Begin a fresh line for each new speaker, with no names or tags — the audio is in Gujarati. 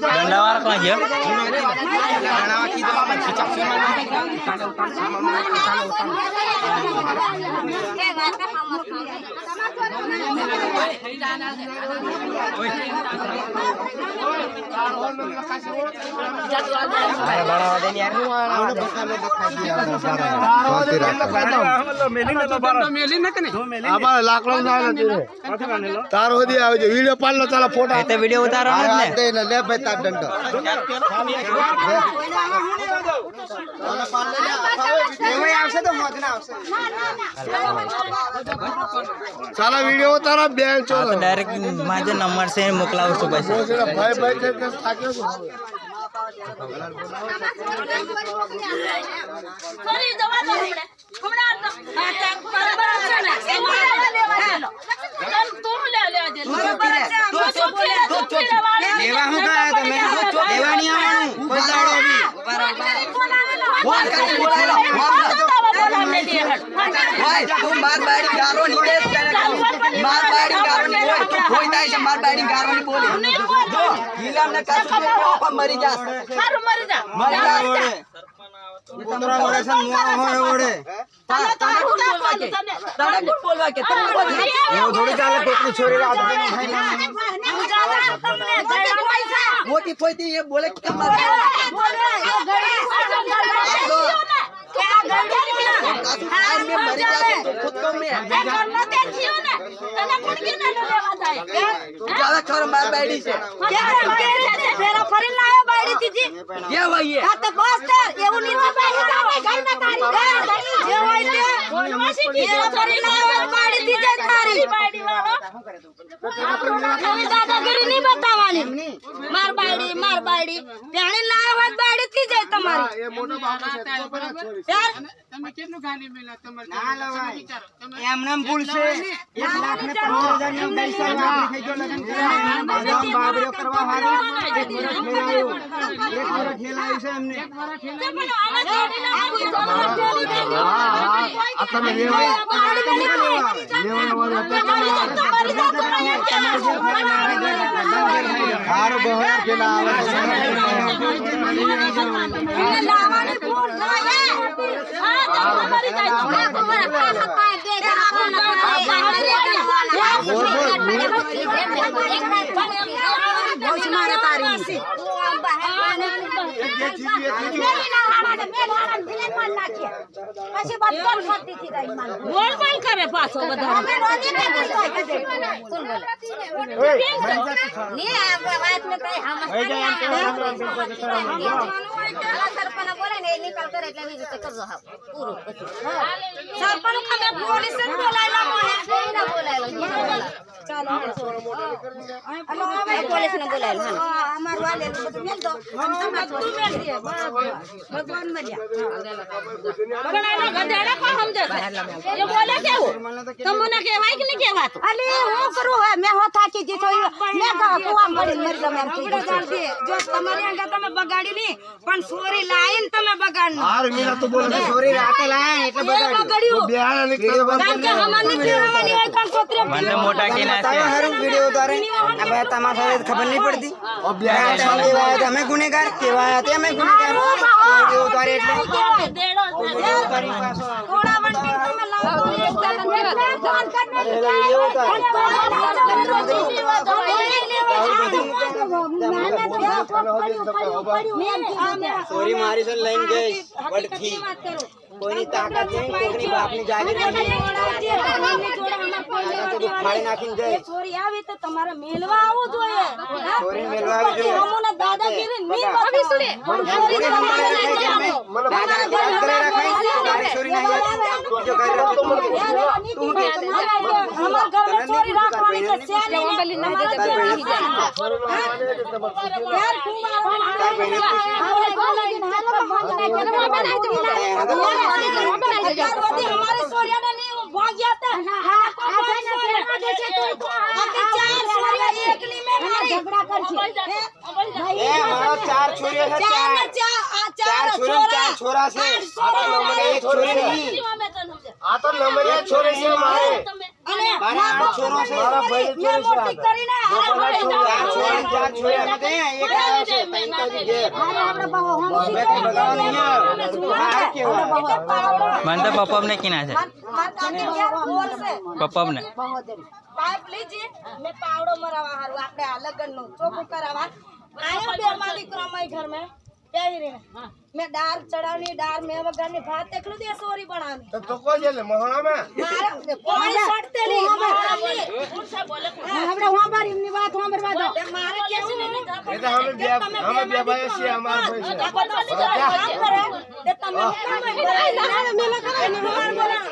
दंडावार कौन है?
तार हो दिया वीडियो पाल लो चला फोटो
तो वीडियो उतारो
ले भाई तार डंडो चला वीडियो उतारा बैंक चो
डायरेक्ट माझे नंबर से मोकलावू शकतो पैसे
भाई भाई के थाके
सॉरी जमा दो हमरा बराबर है ना तुम ले बराबर है तो
लेवा हूं का तो मैं लेवा नहीं आऊं कोई दाड़ो भी फोन करके बोला भाई तुम मार बाड़ी गारो नहीं दे मार बाड़ी गारो नहीं बोल तू कोई नहीं से मार बाड़ी गारो नहीं बोले दो गिला ने का तो मरी जा
मर जा
उतरा ओड़े सन मुआ होए ओड़े ताना गुड बोलवा के तुम ये थोड़ी चाले कोकनी छोरी रात में मोटी फोती ये बोले क्या मार
क्या गड़बड़
में मरी जाते खुद को में
करना देखियो ना तना कुछ के ना लेवा जाए
ज्यादा खर मार बैठी से
तेरा फरिल लाया बाड़ी थी
ये वही है
हां तो बस ये उन्हीं में बैठ जाए घर में तारी ये वही तेरा फरिल लाया बाड़ी थी जे तारी बाड़ी वाला हमें दादागिरी नहीं बतावानी मार बाड़ी प्याणे लाया हुआ बाड़ी थी जे तुम्हारी
ये मोटो बाप
यार
તમે કેટલું ગાડી મેલા તમારે
ના લવાય
વિચારો તમે
એમને ભૂલ છે 1 લાખ ને 15,000 ની પૈસા લાખ થઈ ગયો લગન બદામ બાબરીઓ કરવા હારી એક વર્ષ ખેલાયું છે એમને
આ તમે લેવા હારો બહાર પેલા
लावाने बोल ना है हां हमारी जाए बहुत मारे तारी बोल बोल करे पासो बता नहीं बात में कहीं हम सरपंच बोले नहीं निकल कर એટલે બીજું તો કરજો હા પૂરું સરપંચ ખાને પોલીસ ને બોલાયલા મને ના બોલાયલો ચાલો હલો હવે પોલીસ ને બોલાયલો હા અમાર વાલે બધું મેલ દો हम तो બધું મેલ દે ભગવાન મળ્યા બોલાયલા ગધેડા કો સમજે ये बोले केવું તમને કહેવાય કે નહીં કહેવાતું અલી હું કરું હે મે હો થાકી જી તો મે કુવા પડી મરી જમે ઠીક જો તમારી આગળ તમે બગાડી ની પણ સોરી લાઈન તમે બગાડ નો
હાર મીરા તો બોલે
ચોરી રાતે લાયા એટલે બગાડ્યું
બિહાર નીકળે
કારણ કે હમાની કહેવાની હોય કોણ કોતરે
મને મોટા કેના છે હારું વિડિયો ઉતારે હવે તમારા સાથે ખબર નહીં પડતી ઓ બ્યાહ ચાલીવાય તો અમે ગુનેગાર કેવાય તે અમે ગુનેગાર વિડિયો ઉતારે એટલે
દેડો
કરી પાછો
થોડા વંટી તમે લાવો એક ફોન
સોરી મારી સે લાઈન ગઈ વડખી કોઈની તાકાત નહીં કોઈની બાપની જાગીર નહીં ફાડી નાખીને જાય.
એ ચોરી આવી તો તમારે મેલવા આવવું જોઈએ.
ચોરી મેલવા આવી જોઈએ.
અમોને દાદાગીરી નહીં બતાવવાની. ચોરી તમારે નહીં કરવાની.
દાદા ઘરે રખાય તારી ચોરી નહીં હોય. જો ઘરે રાખો તો મને
અમારા ઘરમાં ચોરી રાખવાની છે. શેની ને તમારા ઘરે નહીં જાય. યાર, તું મારો
તાર બહેને પૂછ્યું.
આપણે ગોલાજીને હાથમાં બાંધી અત્યાર સુધી અમારી સોરિયાને નહીં ભાગ્યા હતા. ચાર સોરિયા એકલી મેં મારી.
એ મારો 4 છોરીઓ છે.
ચાર ને
4
ચાર
છોરીઓ 4 છોરા છે. એક છોરી નહીં.
આ તો નંબરિયા છોરી છે મારે.
અને
મારા 8 છોરો છે.
મારા ભાઈ
મેં મોટી કરીને
ચાર છોરી 4 છોરી અમે તો એક આવ્યો છે. તઈ તો ઘેર.
આપણે બહુ હમ
બે કઈ બગાડવા નહીં આવે. આ કેવા
મને તો પપ્પા કિના છે પપ્પા ને
પાઇપ લીજી મેં પાવડો મરાવા હારું આપણે આ લગન નું ચોખ્ખું કરાવવા આયો બે માં દીકરો મય ઘર में પહેરીને મેં ડાર ચડાવની ડાર મેં વગરની ભાત એકલું દે સોરી બનાવની
તો કોઈ છે મહોણામાં
મારે કોઈ સડતેલી આપણે હોંબાર એમની વાત હોંબરવા દો મારે કેવું
એ તો અમે બે ભાઈ છીએ અમાર ભાઈ છે
તે તમે